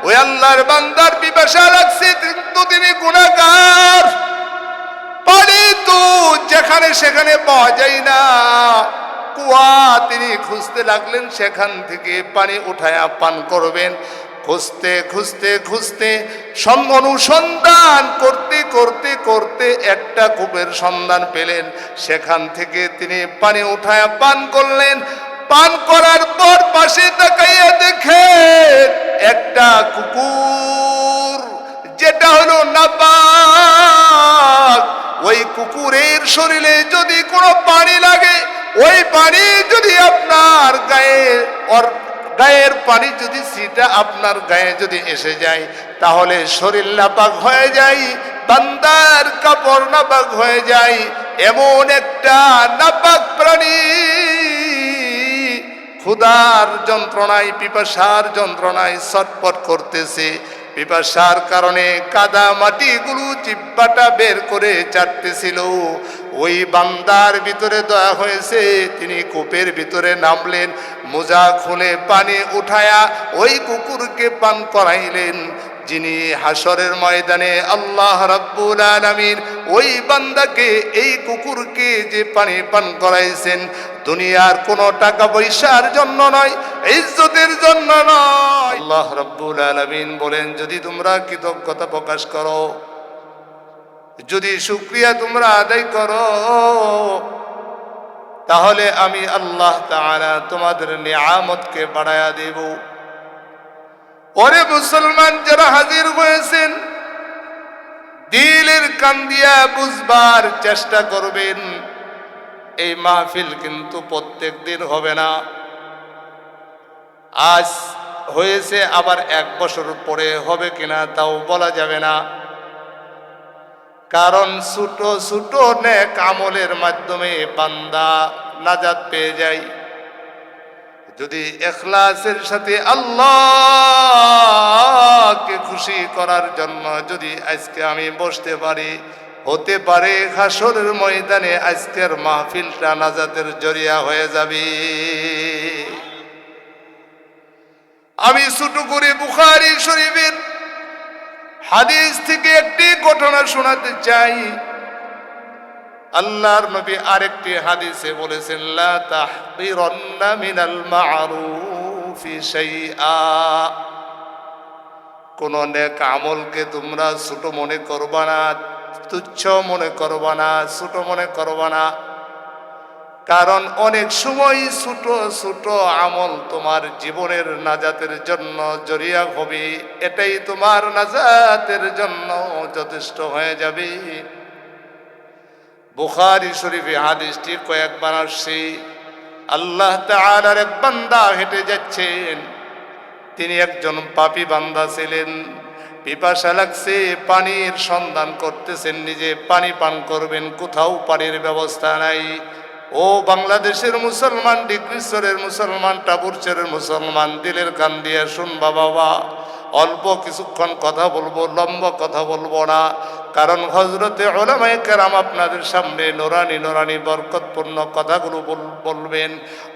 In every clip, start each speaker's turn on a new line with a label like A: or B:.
A: ওই আল্লাহর বান্দার পিপাসা লাগছে, কিন্তু তিনি গুনাহগার। পানি তো যেখানে সেখানে পাওয়া যায় না, কুয়া তিনি খুঁজতে লাগলেন, সেখান থেকে পানি উঠায়া পান করবেন। খুঁজতে খুঁজতে খুঁজতে অনুসন্ধান করতে করতে করতে একটা কূপের সন্ধান পেলেন, সেখান থেকে তিনি পানি উঠায়া পান করলেন। পান করার পর পাশে তাকাইয়া দেখেন একটা কুকুর, যেটা হলো নাপাক। ওই কুকুরের শরীরে যদি কোনো পানি লাগে, ওই পানি যদি আপনার গায়ের পানি যদি সেটা আপনার গায়ে যদি এসে যায়, তাহলে শরীর নাপাক হয়ে যায়, বান্দার কাপড় নাপাক হয়ে যায়। এমন একটা নাপাক প্রাণী ক্ষুধার যন্ত্রণায়, পিপাসার যন্ত্রণায় ছটফট করতেছে। পিপাসার কারণে কাদা মাটিগুলো জিহ্বাটা বের করে চাটতেছিল। ওই বান্দার ভিতরে দয়া হয়েছে, তিনি কূপের ভিতরে নামলেন, মোজা খুলে পানি উঠায়া ওই কুকুরকে পান করাইলেন। যিনি হাসরের ময়দানে আল্লাহ রাব্বুল আলামিন ওই বান্দাকে, এই কুকুরকে যে পানি পান করাইছেন, দুনিয়ার কোনো টাকা পয়সার জন্য নয়, ইজ্জতের জন্য নয়। আল্লাহ রাব্বুল আলামিন বলেন, যদি তোমরা কৃতজ্ঞতা প্রকাশ করো, যদি শুকরিয়া তোমরা আদায় করো, তাহলে আমি আল্লাহ তাআলা তোমাদের নিয়ামতকে বাড়ায়া দেব। ওরে মুসলমান যারা হাজির হয়েছেন, দিলের কান দিয়া বুঝবার চেষ্টা করবেন। এই মাহফিল কিন্তু প্রত্যেক দিন হবে না। আজ হয়েছে, আবার 1 বছর পরে হবে কিনা তাও বলা যাবে না। কারণ ছোট ছোট নেক আমলের মাধ্যমে বান্দা নাজাত পেয়ে যায়। যদি ইখলাসের সাথে আল্লাহকে খুশি করার জন্য যদি আজকে আমি বসতে পারি, হতে পারে হাসরের ময়দানে আজকের মাহফিলটা নাজাতের জরিয়া হয়ে যাবে। আমি ছোট করে বুখারী শরীফের হাদিস থেকে একটি ঘটনা শোনাতে চাই। আল্লাহর নবী আরেকটি হাদিসে বলেছেন, লা তাহকিরান্না মিনাল মা'রুফি শাইআ। কোন নেক আমলকে তোমরা ছোট মনে করবা না, তুচ্ছ মনে করবা না, ছোট মনে করবা না। কারণ অনেক সময় ছোট ছোট আমল তোমার জীবনের নাজাতের জন্য জরিয়া হবে, এটাই তোমার নাজাতের জন্য যথেষ্ট হয়ে যাবে। বুখারী শরীফে হাদিসটি কয়েকবার আসছে। আল্লাহ তাআলার এক বান্দা হেঁটে যাচ্ছেন, তিনি একজন পাপী বান্দা ছিলেন। পিপাসা লাগছে, পানির সন্ধান করতেছেন, নিজে পানি পান করবেন, কোথাও পানির ব্যবস্থা নাই। ও বাংলাদেশের মুসলমান, ডিগ্রিশ্বরের মুসলমান, টাপুরচরের মুসলমান, দিলের কান দিয়ে শুনবা বাবা। অল্প কিছুক্ষণ কথা বলবো, লম্বা কথা বলবো না। কারণ হযরতে উলামায়ে কেরাম আপনাদের সামনে নুরানি নুরানি বরকতপূর্ণ কথাগুলো বলবেন।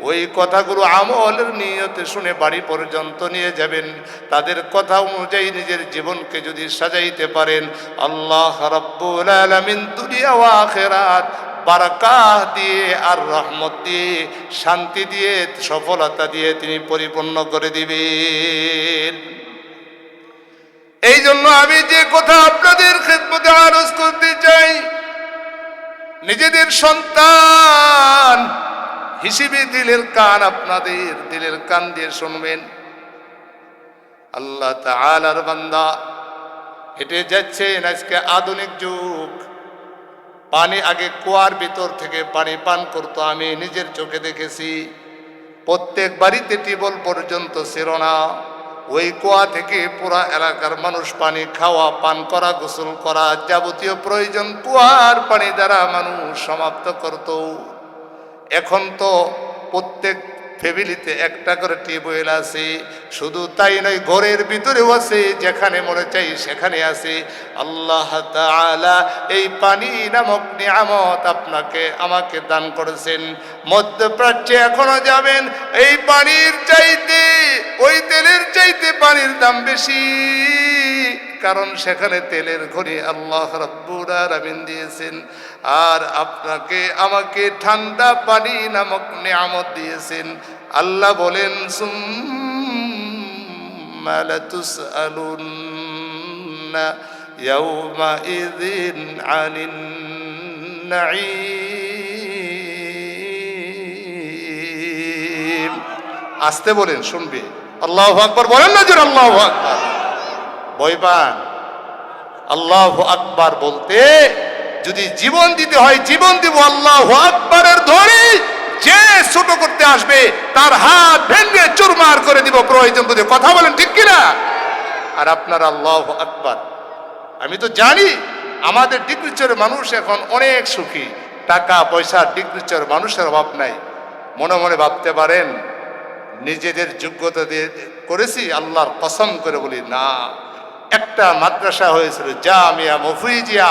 A: ওই কথাগুলো আমলের নিয়তে শুনে বাড়ি পর্যন্ত নিয়ে যাবেন। তাদের কথা অনুযায়ী নিজের জীবনকে যদি সাজাইতে পারেন, আল্লাহ রাব্বুল আলামিন দুনিয়া ও আখিরাত বারাকাত দিয়ে আর রহমত দিয়ে, শান্তি দিয়ে, সফলতা দিয়ে তিনি পরিপূর্ণ করে দিবেন। এই জন্য আমি যে কথা আপনাদের খেদমতে আরজ করতে চাই, নিজেদের সন্তান হিসেবে দিলের কান, আপনাদের দিলের কান দিয়ে শুনবেন। আল্লাহ তাআলার বান্দা হেঁটে যাচ্ছেন। আজকে আধুনিক যুগ। পানি আগে কুয়ার ভিতর থেকে পানি পান করতো, আমি নিজের চোখে দেখেছি। প্রত্যেক বাড়িতে টিউবওয়েল পর্যন্ত ছিল না। ওই কুয়া থেকে পুরা এলাকার মানুষ পানি খাওয়া, পান করা, গোসল করা, যাবতীয় প্রয়োজন কুয়ার পানি দ্বারা মানুষ সমাপ্ত করত। এখন তো প্রত্যেক ফ্যামিলিতে একটা করে টিউবওয়েল আছে। শুধু তাই নয়, ঘরের ভিতরেও আছে, যেখানে মনে চাই সেখানে আছে। আল্লাহ তাআলা এই পানি নামক নিয়ামত আপনাকে আমাকে দান করেছেন। মধ্যপ্রাচ্যে এখনো যাবেন, এই পানির চাইতে ওই তেলের চাইতে পানির দাম বেশি, কারণ সেখানে তেলের খনি আল্লাহ রাব্বুল আলামিন দিয়েছেন। আর আপনাকে আমাকে ঠান্ডা পানি নামক নিয়ামত দিয়েছেন। আল্লাহ বলেন, সুম্মা লাতুসআলুন্না ইয়াওমাইযিন আনিন নাঈম। আসতে বলেন, শুনবে। আল্লাহু আকবার বলেন না জোরে, আল্লাহু আকবার। ভয় পান? আল্লাহু আকবার বলতে যদি জীবন দিতে হয় জীবন দিব। আল্লাহু আকবারের ধ্বনি যে ছোট করতে আসবে তার হাত ভেঙে চুরমার করে দিব প্রয়োজন বুঝে। কথা বলেন ঠিক কিনা? আর আপনার আল্লাহু আকবার, আমি তো জানি আমাদের ডিগ্রিচরের মানুষ এখন অনেক সুখী, টাকা পয়সা ডিগ্রিচর মানুষের অভাব নাই। মনে মনে ভাবতে পারেন নিজেদের যোগ্যতা দিয়ে করেছি। আল্লাহর কসম করে বলি না, একটা মাদ্রাসা হয়েছিল জামিয়া মুফরিজিয়া,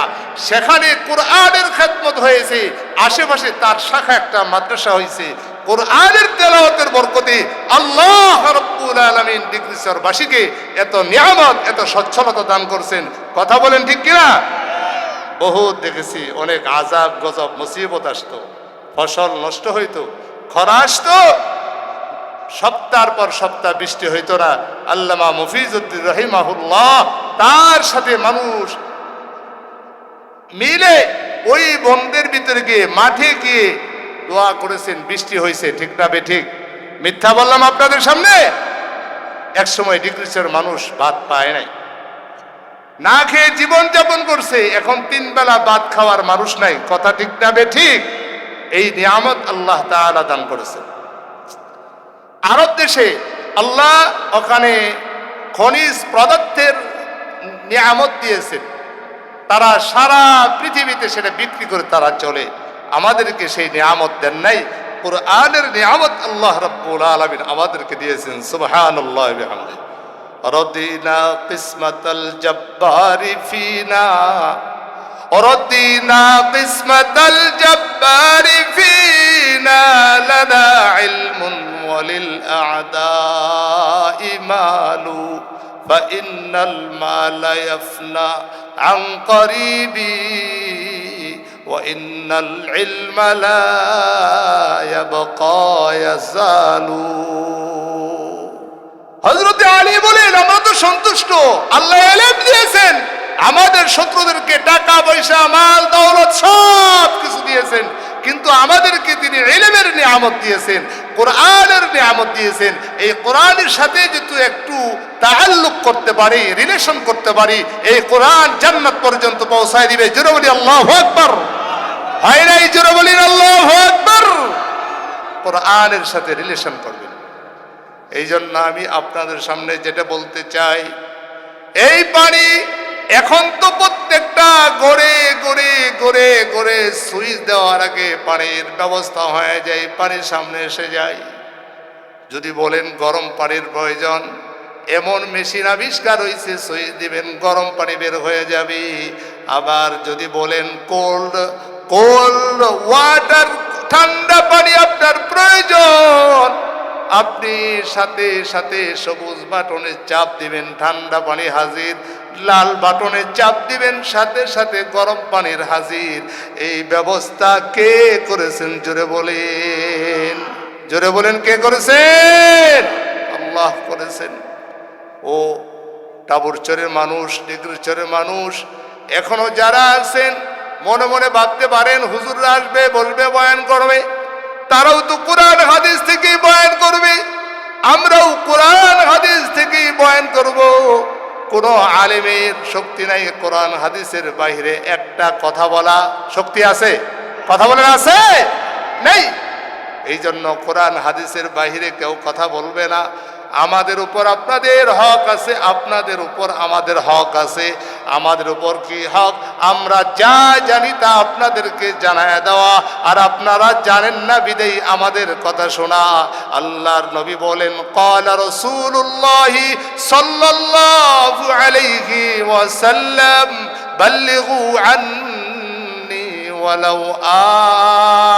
A: সেখানে কোরআনের খেদমত হয়েছে। আশেপাশে তার শাখা একটা মাদ্রাসা হয়েছে। কোরআনের তেলাওয়াতের বরকতে আল্লাহ রাব্বুল আলামিন ডিগ্রিচরবাসীকে এত নিয়ামত, এত সচ্ছলতা দান করছেন। কথা বলেন ঠিক কিনা? বহুত দেখেছি, অনেক আযাব গজব মুসিবত আসতো, ফসল নষ্ট হইতো, খরা আসতো, সপ্তাহের পর সপ্তাহ বৃষ্টি হইতো না। আল্লামা মুফিজউদ্দিন রাহিমাহুল্লাহ তার সাথে মানুষ মিলে ওই বন্দের ভিতরে গিয়ে মাঠে গিয়ে দোয়া করেছেন, বৃষ্টি হয়েছে। ঠিক না বেঠিক? মিথ্যা বললাম আপনাদের সামনে? এক সময় ডিগ্রিচর মানুষ ভাত পায় নাই, না খেয়ে জীবন যাপন করছে। এখন 3 বেলা ভাত খাওয়ার মানুষ নাই। কথা ঠিক না বেঠিক? এই নিয়ামত আল্লাহ তাআলা দান করেছেন। আরব দেশে আল্লাহ ওখানে খনিজ পদার্থের নিয়ামত দিয়েছেন, তারা সারা পৃথিবীতে সেটা বিক্রি করে তারা চলে। আমাদেরকে সেই নিয়ামত দেন নাই। কোরআনের নিয়ামত আল্লাহ রাব্বুল আলামিন আমাদেরকে দিয়েছেন। সুবহানাল্লাহ ওয়া বিহামদিহি। রদিনা কিসমাতাল জব্বারি ফিনা, রদিনা কিসমাতাল জব্বারি ফিনা, লানা ইলমুন ওয়ালিল আ'দাই মালু, ফাইন্নাল মালা ইয়াফনা আন করিবি, وإن العلم لا يبقى يزال। হযরত আলী বলেন, আমরা তো সন্তুষ্ট, আল্লাহ ইলম দিয়েছেন, আমাদের শত্রুদেরকে টাকা পয়সা মাল দৌলত সব কিছু দিয়েছেন, কিন্তু আমাদেরকে তিনি ইলমের নিয়ামত দিয়েছেন, কোরআনের নিয়ামত দিয়েছেন। এই কোরআনের সাথে যদি একটু তাআল্লুক করতে পারি, রিলেশন করতে পারি, এই কোরআন জান্নাত পর্যন্ত পৌঁছায় দিবে। জোরে বলি আল্লাহু আকবার। হয় নাই? জোরে বলি আল্লাহু আকবার। কোরআনের সাথে রিলেশন করবেন। এই জন্য আমি আপনাদের সামনে যেটা বলতে চাই, এই পানি এখন তো প্রত্যেকটা গড়ে গড়ে গড়ে গড়ে সুইচ দেওয়ার আগে পানির ব্যবস্থা হয়ে যায়, পানির সামনে এসে যায়। যদি বলেন গরম পানির প্রয়োজন, এমন মেশিন আবিষ্কার হয়েছে, সুইচ দিবেন গরম পানি বের হয়ে যাবে। আবার যদি বলেন কোল্ড ওয়াটার, ঠান্ডা পানি আপনার প্রয়োজন, আপনি সাথে সাথে সবুজ বাটনে চাপ দিবেন, ঠান্ডা পানি হাজির। লাল বাটনে চাপ দিবেন, সাথে সাথে গরম পানির হাজির। এই ব্যবস্থা কে করেছেন? জোরে বলেন, জোরে বলেন, কে করেছেন? আল্লাহ করেছেন। ও টাবুরচরের মানুষ, ডিগ্রিচরের মানুষ এখনো যারা আছেন, মনে মনে ভাবতে পারেন হুজুররা আসবে, বলবে, বয়ান করবে, তারাও তো কোরআন হাদিস থেকেই বয়ান করবে, আমরাও কোরআন হাদিস থেকেই বয়ান করব। কোন আলেমের শক্তি নাই কোরআন হাদিসের বাইরে একটা কথা বলা। শক্তি আছে? কথা বলেন, আছে? নেই। এই জন্য কোরআন হাদিসের বাইরে কেউ কথা বলবে না। আমাদের উপর আপনাদের হক আছে, আপনাদের উপর আমাদের হক আছে। আমাদের উপর কি হক? আমরা যা জানি তা আপনাদেরকে জানায় দেওয়া, আর আপনারা জানেন না বিদেই আমাদের কথা শোনা। আল্লাহর নবী বলেন, ক্বালা রাসূলুল্লাহি সাল্লাল্লাহু আলাইহি ওয়াসাল্লাম, বাল্লিগু আন্নি ওয়ালাউ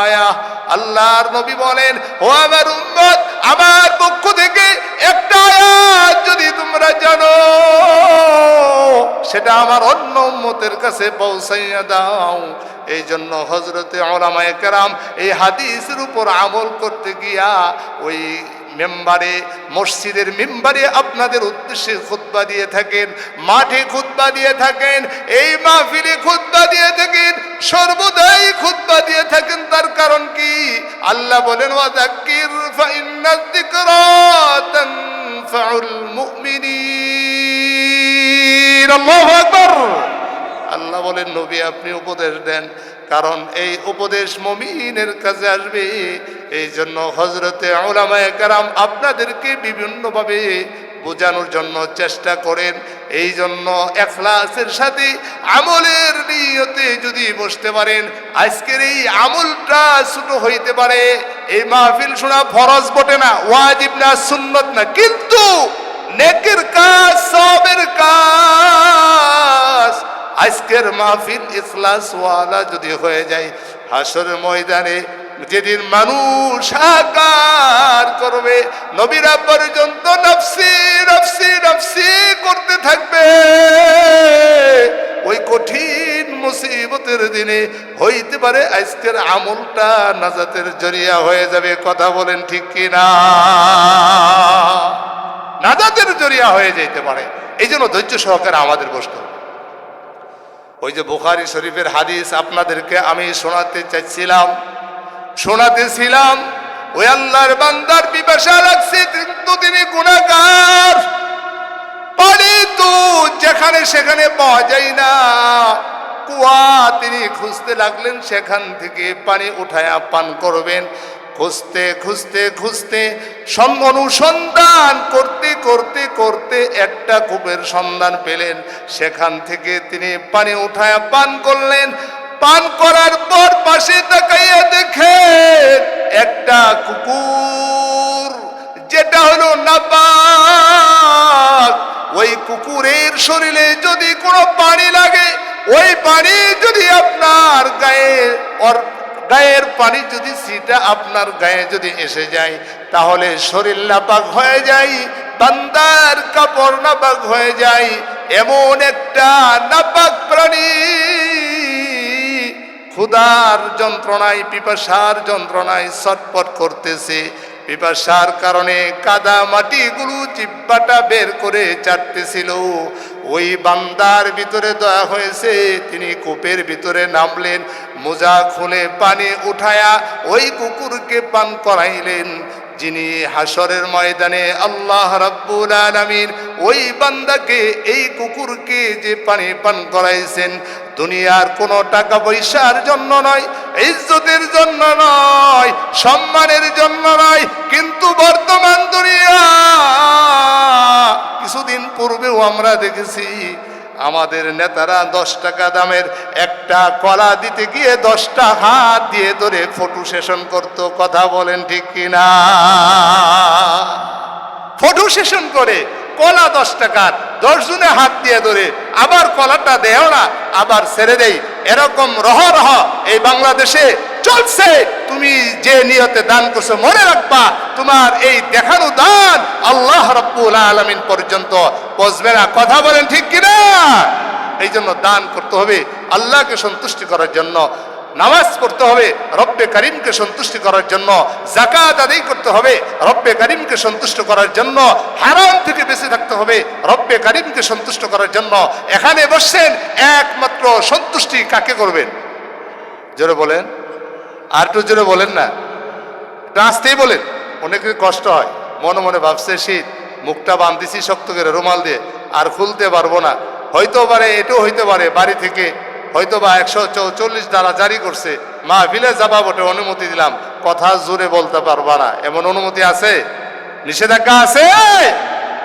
A: আয়া। আল্লাহর নবী বলেন, ও আমার উম্মত, আমার পক্ষ থেকে একটা আয়াত যদি তোমরা জানো, সেটা আমার অন্য উম্মতের কাছে পৌঁছাইয়া দাও। এই জন্য হযরতে উলামায়ে কেরাম এই হাদিসের উপর আমল করতে গিয়া ওই মেম্বারে, মসজিদের মেম্বারে আপনাদের উদ্দেশ্যে খুতবা দিয়ে থাকেন, মাঠে খুতবা দিয়ে থাকেন, এই মাহফিলে খুতবা দিয়ে থাকেন, সর্বদাই খুতবা দিয়ে থাকেন। তার কারণ কি? আল্লাহ বলেন, ওয়াযাক্কির ফাইন্নায যিকরা তানফাউল মুমিনিন। আল্লাহু আকবার। আল্লাহ বলেন, নবী আপনি উপদেশ দেন, কারণ এই উপদেশ মুমিনের কাছে আসবে। এই জন্য হযরতে উলামায়ে কেরাম আপনাদেরকে বিভিন্নভাবে বোঝানোর জন্য চেষ্টা করেন। এই জন্য ইখলাসের সাথে আমলের নিয়তে যদি বসতে পারেন, আজকের এই আমলটা ছোট হইতে পারে। এই মাহফিল শোনা ফরজ বটে না, ওয়াজিব না, সুন্নত না, কিন্তু নেকের কাজ, সওয়াবের কাজ। আজকের মাহফিল ইখলাস ওয়ালা যদি হয়ে যায়, হাসরের ময়দানে যেদিন মানুষ হাকার করবে, নবীরা পর্যন্ত নফসি নফসি নফসি করতে থাকবে, ওই কঠিন মুসিবতের দিনে হইতে পারে আজকের আমলটা নাজাতের জরিয়া হয়ে যাবে। কথা বলেন ঠিক কি না? নাজাতের জরিয়া হয়ে যেতে পারে। এই জন্য ধৈর্য সহকারে আমাদের বসতে হবে। ওই যে বুখারী শরীফের হাদিস আপনাদেরকে আমি শোনাতেছিলাম, ওই আল্লাহর বান্দার পিপাসা লাগছে, কিন্তু তিনি গুনাহগার। পানি তো যেখানে সেখানে পাওয়া যায় না, কুয়া তিনি খুঁজতে লাগলেন, সেখান থেকে পানি উঠায়া পান করবেন। খুঁজতে খুঁজতে খুঁজতে অনুসন্ধান করতে করতে করতে একটা কূপের সন্ধান পেলেন, সেখান থেকে তিনি পানি উঠায়া পান করলেন। পান করার পর পাশে তাকাইয়া দেখেন একটা কুকুর, যেটা হলো নাপাক। ওই কুকুরের শরীরে যদি কোনো পানি লাগে, ওই পানি যদি আপনার গায়ের পানি যদি সেটা আপনার গায়ে যদি এসে যায়, তাহলে শরীর নাপাক হয়ে যায়, বান্দার কাপড় নাপাক হয়ে যায়। এমন একটা নাপাক প্রাণী ক্ষুধার যন্ত্রণায়, পিপাসার যন্ত্রণায় ছটফট করতেছে। পিপাসার কারণে কাদা মাটিগুলো জিহ্বাটা বের করে চাটতেছিল। ওই বান্দার ভিতরে দয়া হয়েছে, তিনি কূপের ভিতরে নামলেন, মোজা খুলে পানি উঠায়া ওই কুকুরকে পান করাইলেন। যিনি হাসরের ময়দানে আল্লাহ রাব্বুল আলামিন ওই বান্দাকে, এই কুকুরকে যে পানি পান করাইছেন, দুনিয়ার কোনো টাকা পয়সার জন্য নয়, ইজ্জতের জন্য নয়, সম্মানের জন্য নয়, কিন্তু বর্তমান দুনিয়া, কিছুদিন পূর্বেও আমরা দেখেছি আমাদের নেতারা 10 টাকা দামের একটা কলা দিতে গিয়ে 10টা হাত দিয়ে ধরে ফটো সেশন করত। কথা বলেন ঠিক কিনা? ফটো সেশন করে কলা 10 টাকার 10 জনে হাত দিয়ে ধরে, আবার কলাটা দেও না, আবার ছেড়ে দেই, এরকম রহ এই বাংলাদেশে চলছে। তুমি যে নিয়তে দান করছো, মনে রাখবা তোমার এই দেখানো দান আল্লাহ রাব্বুল আলামিন পর্যন্ত পৌঁছবে না। কথা বলেন ঠিক কিনা? এই জন্য দান করতে হবে আল্লাহকে সন্তুষ্টি করার জন্য, নামাজ পড়তে হবে রব্বে করিমকে সন্তুষ্টি করার জন্য, যাকাত আদায় করতে হবে রব্বে করিমকে সন্তুষ্ট করার জন্য, হারাম থেকে বেঁচে থাকতে হবে রব্বে করিমকে সন্তুষ্ট করার জন্য। এখানে বসছেন, একমাত্র সন্তুষ্টি কাকে করবেন? জোরে বলেন, আর একটু জোরে বলেন না, আসতেই বলেন। অনেকের কষ্ট হয়, মনে মনে ভাবছে শীত, মুখটা বাঁধতেছি শক্ত করে রুমাল দিয়ে, আর খুলতে পারবো না। হয়তো পারে, এটাও হইতে পারে বাড়ি থেকে হয়তো বা 144 ধারা জারি করছে, মাহফিলে যাবা বটে অনুমতি দিলাম, কথা জোরে বলতে পারবা না, এমন অনুমতি আছে? নিষেধাজ্ঞা আছে?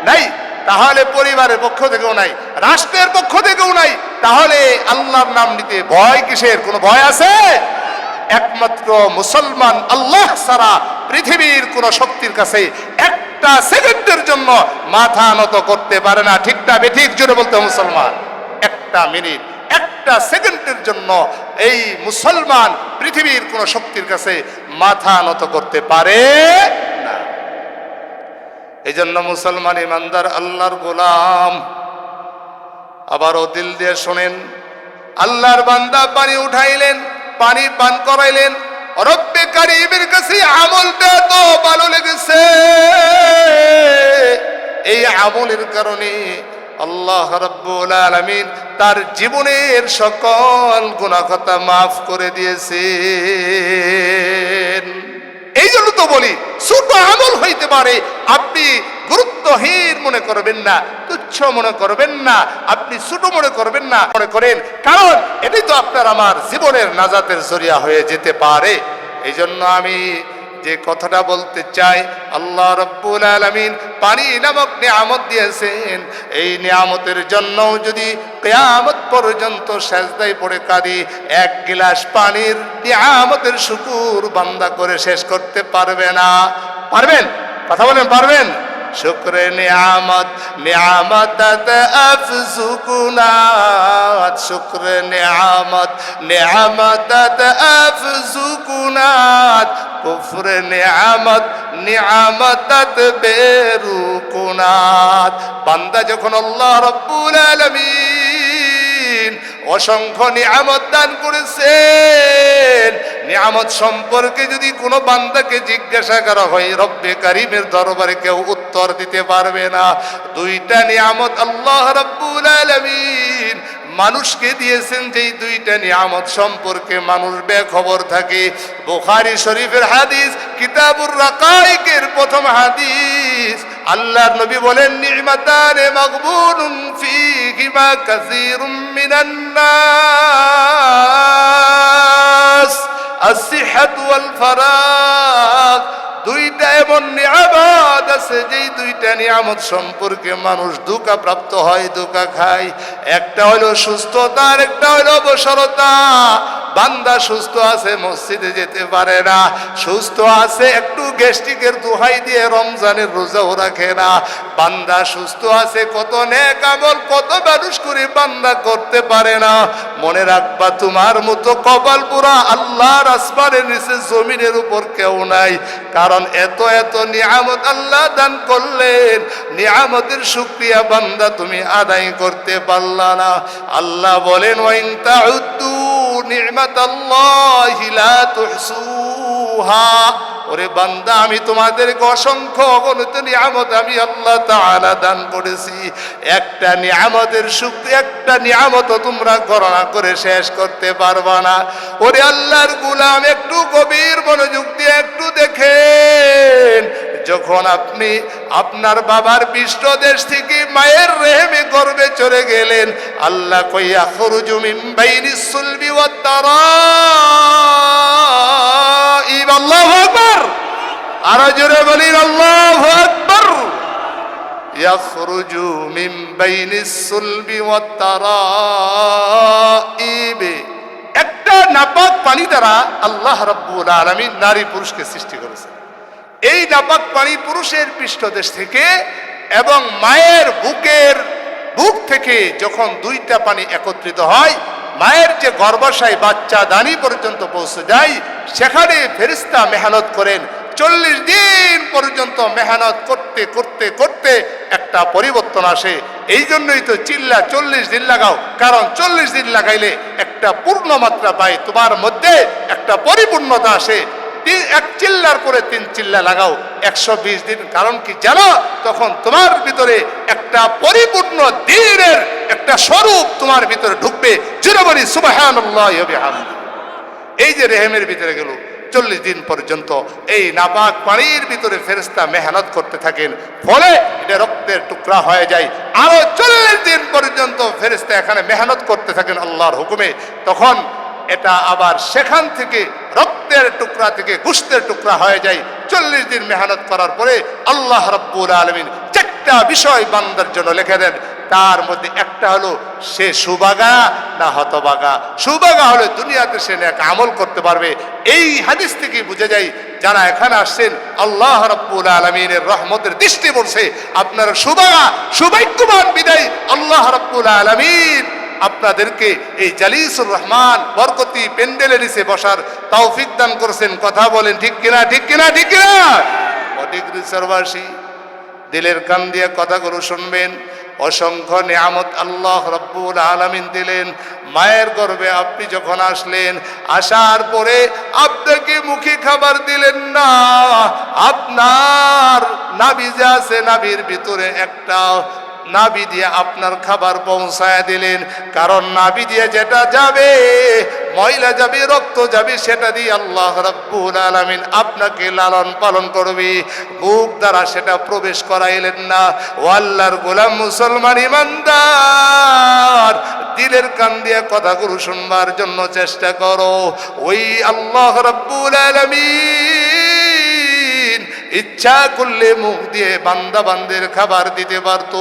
A: নাই। তাহলে পরিবারের পক্ষ থেকেও নাই, রাষ্ট্রের পক্ষ থেকেও নাই। তাহলে আল্লাহর নাম নিতে ভয় কিসের? কোনো ভয় আছে? একমাত্র মুসলমান আল্লাহ ছাড়া পৃথিবীর কোন শক্তির কাছে একটা সেকেন্ডের জন্য মাথা নত করতে পারে না। ঠিকটা বেঠিক জোরে বলতে মুসলমান, একটা মিনিট, একটা সেকেন্ডের জন্য এই মুসলমান পৃথিবীর কোন শক্তির কাছে মাথা নত করতে পারে না। এই জন্য মুসলমান ইমানদার আল্লাহর গোলাম। আবারও দিল দিয়ে শোনেন, আল্লাহর বান্দা পানি উঠাইলেন, পানি পান করাইলেন, রব্বে কারীমের কাছে আমলটা তো ভালো লেগেছে। এই আমলের কারণে আল্লাহ রাব্বুল আলামিন তার জীবনের সকল গুনাহ খাতা মাফ করে দিয়েছেন। এই জন্য তো বলি, ছোট আমল হইতে পারে, আপনি গুরুত্বহীন মনে করবেন না, তুচ্ছ মনে করবেন না, আপনি ছোট মনে করবেন না, মনে করেন, কারণ এটাই তো আপনার আমার জীবনের নাজাতের জরিয়া হয়ে যেতে পারে। এই জন্য আমি যে কথাটা বলতে চাই, আল্লাহ রাব্বুল আলামিন পানি নামক নিয়ামত দিয়েছেন। এই নিয়ামতের জন্য যদি কিয়ামত পর্যন্ত সিজদায় পড়ে কাঁদি, এক গ্লাস পানির নিয়ামতের শুকর বান্দা করে শেষ করতে পারবে না। পারবেন? কথা বলেন, পারবেন? শুকরে নিয়ামত নিয়ামতাত আফজুকুনাত, শুকরে নিয়ামত নিয়ামতাত আফজুকুনাত, কুফরে নিয়ামত নিয়ামতাত বেরুকুনাত। বান্দা যখন আল্লাহ রাব্বুল আলামিন অসংখ্য নিয়ামত দান করেছেন, নিয়ামত সম্পর্কে যদি কোনো বান্দাকে জিজ্ঞাসা করা হয়, রব্বে কারীমের দরবারে কেউ উত্তর দিতে পারবে না। দুইটা নিয়ামত আল্লাহ রাব্বুল আলামিন মানুষকে দিয়েছেন, যেই দুইটা নিয়ামত সম্পর্কে মানুষ বেখবর থাকে। বুখারী শরীফের হাদিস, কিতাবুর রাকাইকের প্রথম হাদিস, আল্লাহর নবী বলেন, নি'মাতানে মাগবুনুন ফীহিমা কাসীরুম মিনান নাস, আসিহাতু ওয়াল ফারাগ। দুইটা এমন নিয়ামত আছে, যেই দুইটা নিয়ামত সম্পর্কে মানুষ ধোঁকা প্রাপ্ত হয়, ধোঁকা খায়। একটা হলো সুস্থতা, আর একটা হলো অবসরতা। বান্দা সুস্থ আছে, মসজিদে যেতে পারে না, সুস্থ আছে, একটু গ্যাস্ট্রিকের দোহাই দিয়ে রমজানের রোজাও রাখে না। বান্দা সুস্থ আছে, কত নেক আমল কত মানুষ করে বান্দা করতে পারে না। মনে রাখবা, তোমার মতো কপাল পুরা আল্লাহর আসমানের নিচে জমিনের উপর কেউ নাই। কারণ এত এত নিয়ামত আল্লাহ দান করলেন, নিয়ামতের শুকরিয়া বান্দা তুমি আদায় করতে পারলা না। আল্লাহ বলেন, ওয়াইন তাউদ্দু নি'মাতাল্লাহি লা তুহসুহা। ওরে বান্দা, আমি তোমাদেরকে অসংখ্য অগণিত নিয়ামত আমি আল্লাহ তাআলা দান করেছি। একটা নিয়ামতের শুকরিয়া, একটা নিয়ামতও তোমরা গণনা করে শেষ করতে পারবা না। ওরে আল্লাহর গোলাম, একটু গভীর মনোযোগ দিয়ে একটু দেখেন, যখন আপনি আপনার বাবার পৃষ্ঠদেশ থেকে মায়ের রেহেমে গর্ভে চলে গেলেন, আল্লাহ কইয়া খুরুজু মিন বাইনিস সুলবি ওয়াত তারাইব। আল্লাহু আকবার, আরো জোরে বলি আল্লাহু আকবার। ইয়াখরুজু মিন বাইনিস সুলবি ওয়াত তারাইব। একটা নাপাক পানি দ্বারা আল্লাহ রাব্বুল আলামিন নারী পুরুষকে সৃষ্টি করেছেন। এই নাপাক পানি পুরুষের পৃষ্ঠদেশ থেকে এবং মায়ের বুক থেকে যখন দুইটা পানি একত্রিত হয়, মায়ের যে গর্ভাশয় বাচ্চা দানি পর্যন্ত পৌঁছে যায়, সেখানে ফেরেশতা মেহনত করেন। 40 দিন পর্যন্ত মেহনত করতে করতে করতে একটা পরিবর্তন আসে। এই জন্যই তো চিল্লা 40 দিন লাগাও, কারণ 40 দিন লাগাইলে একটা পূর্ণ মাত্রা পায়, তোমার মধ্যে একটা পরিপূর্ণতা আসে। এক চিল্লার পরে 3 চিল্লা লাগাও, 120 দিন। কারণ কি জানো? তখন তোমার ভিতরে একটা পরিপূর্ণ দ্বীনের একটা স্বরূপ তোমার ভিতরে ঢুকবে। জোরে বলি সুবহানাল্লাহি ওয়া বিহামদিহি। এই যে রেহেমের ভিতরে গেল 40 দিন পর্যন্ত এই নাপাক পানির ভিতরে ফেরেশতা মেহনত করতে থাকেন, ফলে এটা রক্তের টুকরা হয়ে যায়। আরো 40 দিন পর্যন্ত ফেরেশতা এখানে মেহনত করতে থাকেন আল্লাহর হুকুমে। তখন এটা আবার সেখান থেকে রক্তের টুকরা থেকে গোশতের টুকরা হয়ে যায়। 40 দিন মেহনত করার পরে আল্লাহ রাব্বুল আলামিন 4টা বিষয় বান্দার জন্য লিখে দেন। তার মধ্যে একটা হলো সে সুবাগা না হতবাগা। সুবাগা হলে দুনিয়াতে সে নেক আমল করতে পারবে। এই হাদিস থেকে বুঝে যায় যারা এখানে আসছেন আল্লাহ রাব্বুল আলামিনের রহমতের দৃষ্টি পড়ছে, আপনারা সুবাগা সৌভাগ্যবান বিদায় আল্লাহ রাব্বুল আলামিন আপনাদেরকে এই জালিসুর রহমান বরকতি প্যান্ডেলের নিচে বসার তৌফিক দান করেছেন। কথা বলেন ঠিক কিনা, ঠিক কিনা, ঠিক কিনা? অধিক রিসার্ভাসী দিলের কান দিয়ে কথাগুলো শুনবেন। অসংখ্য নিয়ামত আল্লাহ রাব্বুল আলামিন দিলেন। মায়ের গর্ভে আপনি যখন আসলেন, আসার পরে আপনাকে মুখে খাবার দিলেন না, আপনার নাভি যে আছে নাভির ভিতরে একটা নাভি দিয়ে আপনার খাবার পৌঁছায় দিলেন। কারণ নাভি দিয়ে যেটা যাবে, ময়লা যাবে, রক্ত যাবে, সেটা দিয়ে আল্লাহ রাব্বুল আলামিন আপনাকে লালন পালন করবে। মুখ দ্বারা সেটা প্রবেশ করাইলেন না। ও আল্লাহর গোলাম মুসলমান ইমানদার, দিলের কান দিয়ে কথাগুলো শুনবার জন্য চেষ্টা করো। ওই আল্লাহ রাব্বুল আলামিন ইচ্ছা করলে মুখ দিয়ে বান্দা বান্দের খাবার দিতে পারতো।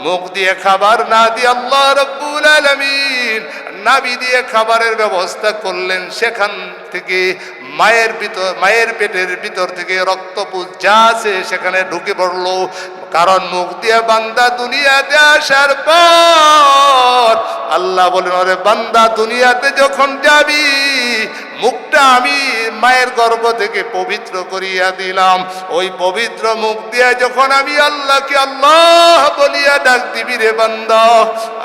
A: মুখ দিয়ে খাবার না দিয়ে আল্লাহ রাব্বুল আলামিন নাভি দিয়ে খাবারের ব্যবস্থা করলেন। সেখান থেকে মায়ের পেটের ভিতর থেকে রক্তপুঞ্জ যা আছে সেখানে ঢুকে পড়লো। কারণ মুখ দিয়ে বান্দা দুনিয়াতে আসার পর আল্লাহ বলেন, ওরে বান্দা দুনিয়াতে যখন যাবি, মুখটা আমি মায়ের গর্ভ থেকে পবিত্র করিয়া দিলাম। ওই পবিত্র মুখ দিয়ে যখন আমি আল্লাহকে আল্লাহ বলিয়া ডাক দিবি রে বান্দা,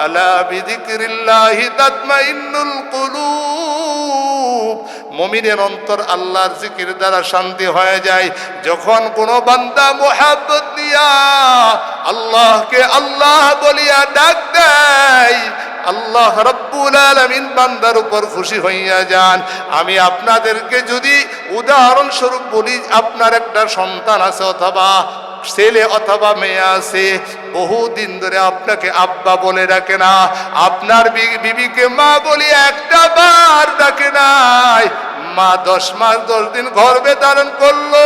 A: আলা বিযিকরিল্লাহি তাতমাইন্নুল কুলুব, মুমিনের অন্তর আল্লাহর জিকির দ্বারা শান্তি হয়ে যায়। যখন কোনো বান্দা মুহাব্বত নিয়া আল্লাহকে আল্লাহ বলিয়া ডাক দেয়, আল্লাহ রাব্বুল আলামিন বান্দার উপর খুশি হইয়া যান। আমি আপনাদেরকে যদি উদাহরণস্বরূপ বলি, আপনার একটা সন্তান আছে অথবা ছেলে অথবা মেয়ে আছে, বহুদিন ধরে আপনাকে আব্বা বলে ডাকে না, আপনার বিবিকে মা বলি একটা বার ডাকে নাই। মা 10 মাস 10 দিন গর্ভে ধারণ করলো,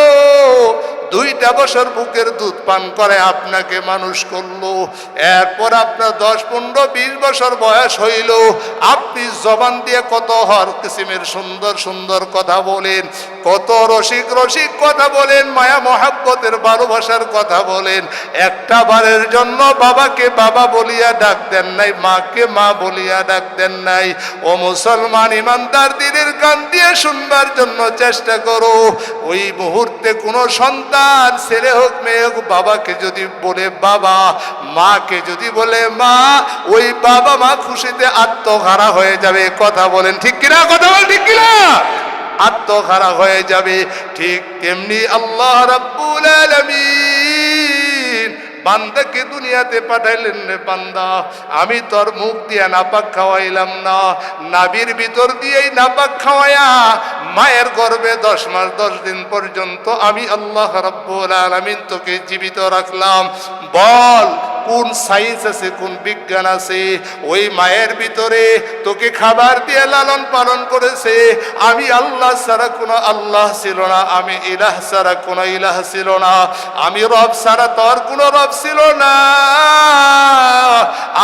A: 2টা বছর বুকের দুধ পান করে আপনাকে মানুষ করলো। এরপর আপনার 10, 15, 20 বছর বয়স হইল, আপনি জবান দিয়ে কত হর কিসিমের সুন্দর সুন্দর কথা বলেন, কত রসিক রসিক কথা বলেন, মায়া মহাব্বতের ভালোবাসার কথা বলেন। একটা বারের জন্য বাবাকে বাবা বলিয়া ডাক দেন নাই, মাকে মা বলিয়া ডাক দেন নাই। ও মুসলমান ইমানদার, দিনের কান দিয়ে শুনবার জন্য চেষ্টা করো। ওই মুহূর্তে কোনো সন্তান, ছেলে হোক মেয়ে হোক, বাবাকে যদি বলে বাবা, মাকে যদি বলে মা, ওই বাবা মা খুশিতে আত্মহারা হয়ে যাবে। কথা বলেন ঠিক কিনা, কথা বলেন ঠিক কিনা? আত্মহারা হয়ে যাবে। ঠিক তেমনি আল্লাহ রাব্বুল আলামিন বান্দাকে দুনিয়াতে পাঠাইলেন, রে বান্দা আমি তোর মুখ দিয়ে নাপাক খাওয়াইলাম না, নাভির ভিতর দিয়েই নাপাক খাওয়ায়া মায়ের গর্ভে 10 মাস 10 দিন পর্যন্ত আমি আল্লাহ রাব্বুল আলামিন তোকে জীবিত রাখলাম। বল কোন সায়েন্স আছে, কোন বিজ্ঞান আছে? ওই মায়ের ভিতরে তোকে খাবার দিয়ে লালন পালন করেছে। আমি আল্লাহ ছাড়া কোনো আল্লাহ ছিল না, আমি ইলাহ ছাড়া কোনো ইলাহ ছিল না, আমি রব ছাড়া তোর কোনো রব ছিল না।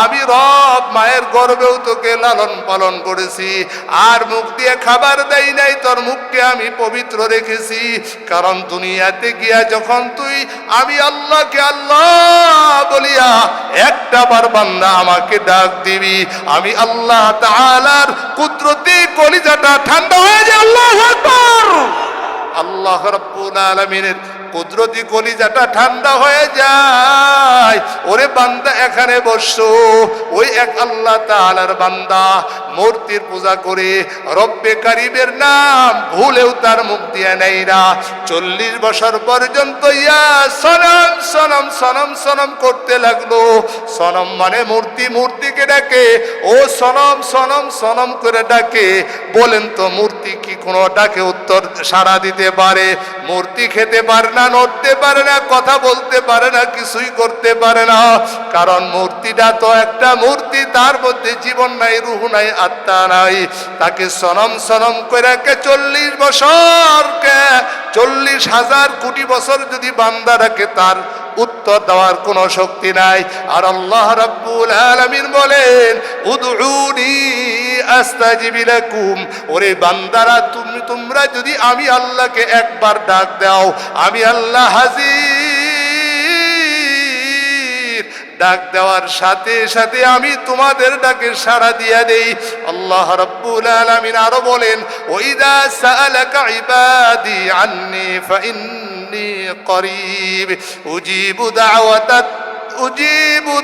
A: আমি রব মায়ের গর্ভেও তোকে লালন পালন করেছি, আর মুখ দিয়ে খাবার দেই নাই, তোর মুখকে আমি পবিত্র রেখেছি। কারণ দুনিয়াতে গিয়া যখন তুই আমি আল্লাহকে আল্লাহ বলিয়া একটা বার বান্দা আমাকে ডাক দিবি, আমি আল্লাহ তাআলার কুদরতি কলিজাটা ঠান্ডা হয়ে যায়। আল্লাহু আকবার। আল্লাহ রাব্বুল আলামিনের কুদরতি কলিজাটা ঠান্ডা হয়ে যায়। ওরে বান্দা এখানে বসো, ওই এক আল্লাহ তাআলার বান্দা মূর্তির পূজা করে রব্বে কারিমের নাম ভুলেও তার মুখ দিয়ে নেই না। 40 বছর পর্যন্ত ইয়া সনম সনম সনম সনম করতে লাগলো। সনম মানে মূর্তি, মূর্তিকে ডাকে ও সনম সনম সনম করে ডাকে। বলেন তো মূর্তি কি কোনো ডাকে উত্তর সাড়া দিতে পারে? মূর্তি খেতে পারে না, নড়তে পারে না, কথা বলতে পারে না, কিছুই করতে পারে না। কারণ মূর্তিটা তো একটা মূর্তি, তার মধ্যে জীবন নাই, রূহ নাই, আত্মা নাই, তাকে সনম সনম করে 40 বছর 40,000 কোটি বছর যদি বান্দা রাখে তার উত্তর দেওয়ার কোনো শক্তি নাই। আর আল্লাহ রাব্বুল আলামিন বলেন উদউনি আস্তাজিব লাকুম, ওরে বান্দারা তোমরা যদি আমি আল্লাহকে একবার ডাক দাও, আমি আল্লাহ হাজির, ডাক দেওয়ার সাথে সাথে আমি তোমাদের ডাকে সাড়া দিয়া দেই। আল্লাহ রাব্বুল আলামিন আরো বলেন ওয়াইদা সাআলাকা ইবাদি আন্নী ফাইন্নী করিব উজিবু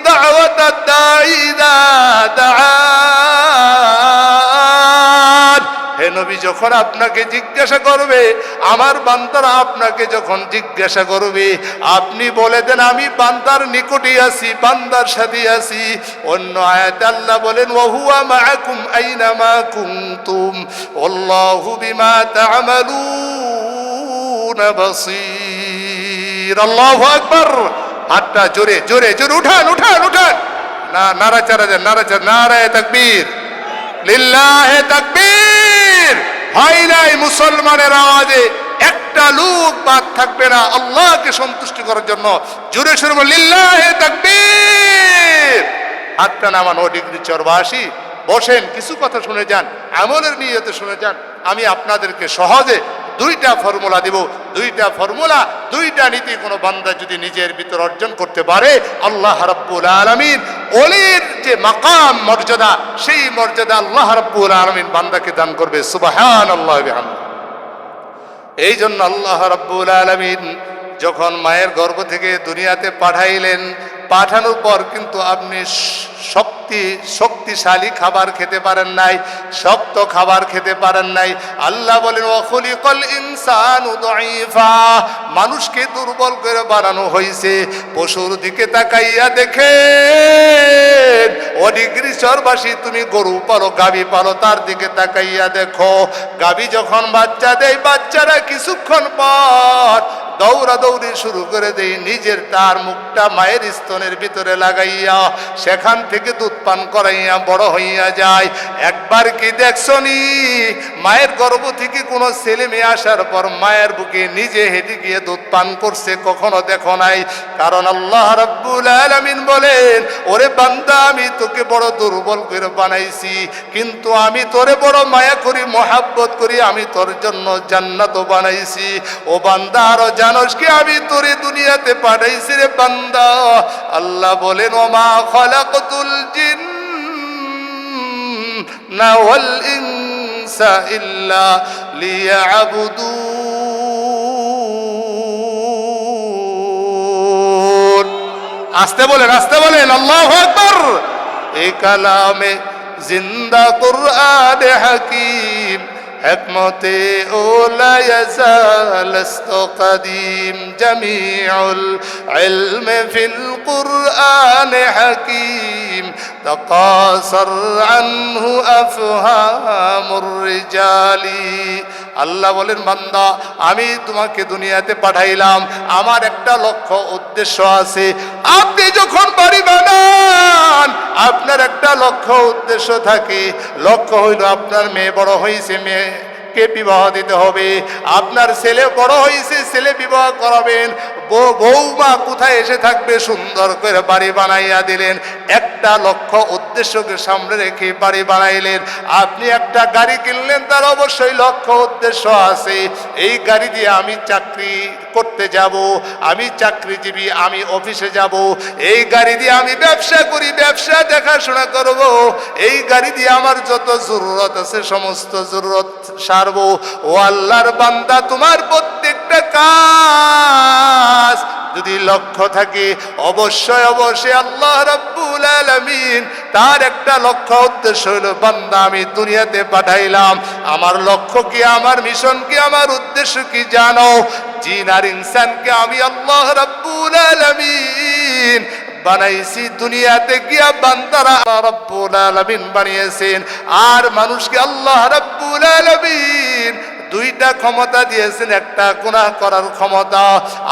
A: দাওয়াতাদ দাঈ ইযা দাআন। হে নবী, যখন আপনাকে জিজ্ঞাসা করবে, আমার বান্দারা আপনাকে যখন জিজ্ঞাসা করবে, আপনি বলে দেন আমি বান্দার নিকটেই আছি, বান্দার সাথে আছি। অন্য আয়াতে আল্লাহ বলেন ওয়া হুয়া মাআকুম আইনামা কুনতুম ওয়াল্লাহু বিমা তা'মালুনা বাসীর। আল্লাহু আকবার। হাতটা জোরে জোরে জোরে উঠান উঠান উঠান, না নাড়াচাড়া দেন, নাড়াচাড়া, নারায়ে তাকবীর, লিল্লাহে তাকবীর। হয় নাই মুসলমানের আওয়াজে একটা লোক বাদ থাকবে না আল্লাহকে সন্তুষ্টি করার জন্য। জোরে সুরে বল লিল্লাহে তাকবীর। হাতটা নামান। ও ডিগ্রি চরবাসী বসেন, কিছু কথা শুনে যান, আমলের নিয়তে শুনে যান। আমি আপনাদেরকে সহজে দুইটা ফর্মুলা দিব, দুইটা ফর্মুলা, দুইটা নীতি কোনো বান্দা যদি নিজের ভিতর অর্জন করতে পারে, আল্লাহ রাব্বুল আলামিন ওলির যে মাকাম মর্যাদা, সেই মর্যাদা আল্লাহ রাব্বুল আলামিন বান্দাকে দান করবে। সুবহানাল্লাহ ওয়া বিহামদিহি। এই জন্য আল্লাহ রাব্বুল আলামিন যখন মায়ের গর্ভ থেকে দুনিয়াতে পাঠাইলেন, পাঠানোর পর কিন্তু আপনি শক্তিশালী খাবার খেতে পারেন নাই, শক্ত খাবার খেতে পারেন নাই। আল্লাহ বলেন ওয়া খুলিকাল ইনসানু দাঈফা, মানুষকে দুর্বল করে বানানো হয়েছে। পশুর দিকে তাকাইয়া দেখেন, ও ডিগ্রি চরবাসী, তুমি গরু পালো, গাভী পালো, তার দিকে তাকাইয়া দেখো। গাভী যখন বাচ্চা দেয়, বাচ্চারা কিছুক্ষণ পর দৌড়াদৌড়ি শুরু করে দেয়, নিজের তার মুখটা মায়ের স্তনের ভিতরে লাগাইয়া সেখান থেকে দুধ পান করাইয়া বড় হইয়া যায়। একবার কি দেখছনি মায়ের গর্ভ থেকে কোনো ছেলে মেয়ে আসার পর মায়ের বুকে নিজে হেঁটে গিয়ে দুধ পান করছে? কখনো দেখো নাই। কারণ আল্লাহ রাব্বুল আলামিন বলেন ওরে বান্দা, আমি তোকে বড় দুর্বল করে বানাইছি, কিন্তু আমি তোরে বড় মায়া করি, মহাব্বত করি, আমি তোর জন্য জান্নাত বানাইছি। ও বান্দা, আরো জানোস কি আমি তোরে দুনিয়াতে পাঠাইছি রে বান্দা। আল্লাহ বলেন ওমা খালাকতুল জিন্না ওয়াল ইনসা ইল্লা লিয়াবুদুন। আস্তে বলেন, আস্তে বলেন, আল্লাহু আকবার। এই কালামে জিন্দা কুরআন হাকিম হিকমতে ওলা ইয়াজালস্ত কদিম জামিউল ইলম ফিল কুরআন হাকিম তাকাসার আনহু আফহামুর রিজালি। আল্লাহ বলেন বান্দা, আমি তোমাকে দুনিয়াতে পাঠাইলাম, আমার একটা লক্ষ্য উদ্দেশ্য আছে। আপনি যখন বাড়ি বানান, আপনার একটা লক্ষ্য উদ্দেশ্য থাকে। লক্ষ্য হইল আপনার মেয়ে বড় হয়েছে, মেয়েকে বিবাহ দিতে হবে। আপনার ছেলে বড় হয়েছে, ছেলে বিবাহ করাবেন। বৌমা কোথায় এসে থাকবে? সুন্দর করে বাড়ি বানাইয়া দিলেন। একটা লক্ষ্য উদ্দেশ্যকে সামনে রেখে বাড়ি বানাইলেন। আপনি একটা গাড়ি কিনলেন, তার অবশ্যই লক্ষ্য উদ্দেশ্য আছে। এই গাড়ি দিয়ে আমি চাকরি করতে যাব, আমি চাকরিজীবী, আমি অফিসে যাব। এই গাড়ি দিয়ে আমি ব্যবসা করি, ব্যবসা দেখাশোনা করব। এই গাড়ি দিয়ে আমার যত জরুরত আছে সমস্ত জরুরত সারবো। ও আল্লাহর বান্দা, তোমার প্রত্যেকটা কাজ যদি লক্ষ্য থাকে, অবশ্যই অবশ্যই আল্লাহ রাব্বুল আলামিন তার একটা লক্ষ্য উদ্দেশ্য হলো বান্দা আমি দুনিয়াতে পাঠাইলাম, আমার লক্ষ্য কি, আমার মিশন কি, আমার উদ্দেশ্য কি জানো? জিন আর ইনসানকে আমি আল্লাহ রাব্বুল আলামিন বানাইছি দুনিয়াতে গিয়া বান্দারা রাব্বুল আলামিন বানিয়েছেন। আর মানুষকে আল্লাহ রাব্বুল আলামিন দুইটা ক্ষমতা দিয়েছেন, একটা গুনাহ করার ক্ষমতা,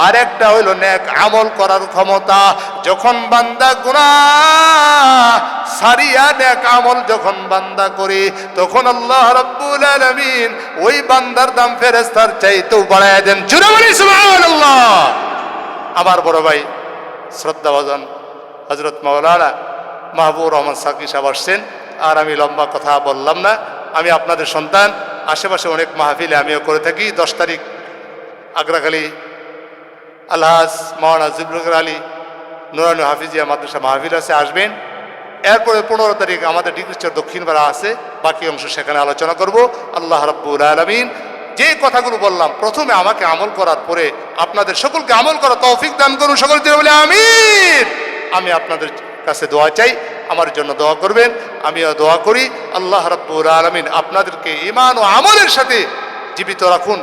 A: আর একটা হইল নেক আমল করার ক্ষমতা। যখন বান্দা গুনাহ সারিয়া নেক আমল যখন বান্দা করে, তখন আল্লাহ রাব্বুল আলামিন ওই বান্দার দাম ফেরেশতার চাইতেও বাড়ায় দেন। জোরে বলি সুবহানাল্লাহ। আমার বড় ভাই শ্রদ্ধাভাজন হযরত মাওলানা মাহবুবুর রহমান সাকি সাহেব আসছেন। আর আমি লম্বা কথা বললাম না। আমি আপনাদের সন্তান, আশেপাশে অনেক মাহফিলে আমিও করে থাকি। 10 তারিখ আগ্রাখালী আলহাজ মাওলানা জিবরুল আলী নুরানি হাফিজিয়া মাদ্রাসা মাহফিল আছে, আসবেন। এরপরে 15 তারিখ আমাদের ডিগ্রিচর দক্ষিণ পাড়া আছে, বাকি অংশ সেখানে আলোচনা করব। আল্লাহ রাব্বুল আলামিন যে কথাগুলো বললাম প্রথমে আমাকে আমল করার পরে আপনাদের সকলকে আমল করার তৌফিক দান করুন। সকলকে বলে আমিন। আমি আপনাদের কাছে দোয়া চাই, আমার জন্য দোয়া করবেন, আমিও দোয়া করি। আল্লাহ রাব্বুল আলামিন আপনাদেরকে ঈমান ও আমলের সাথে জীবিত রাখুন।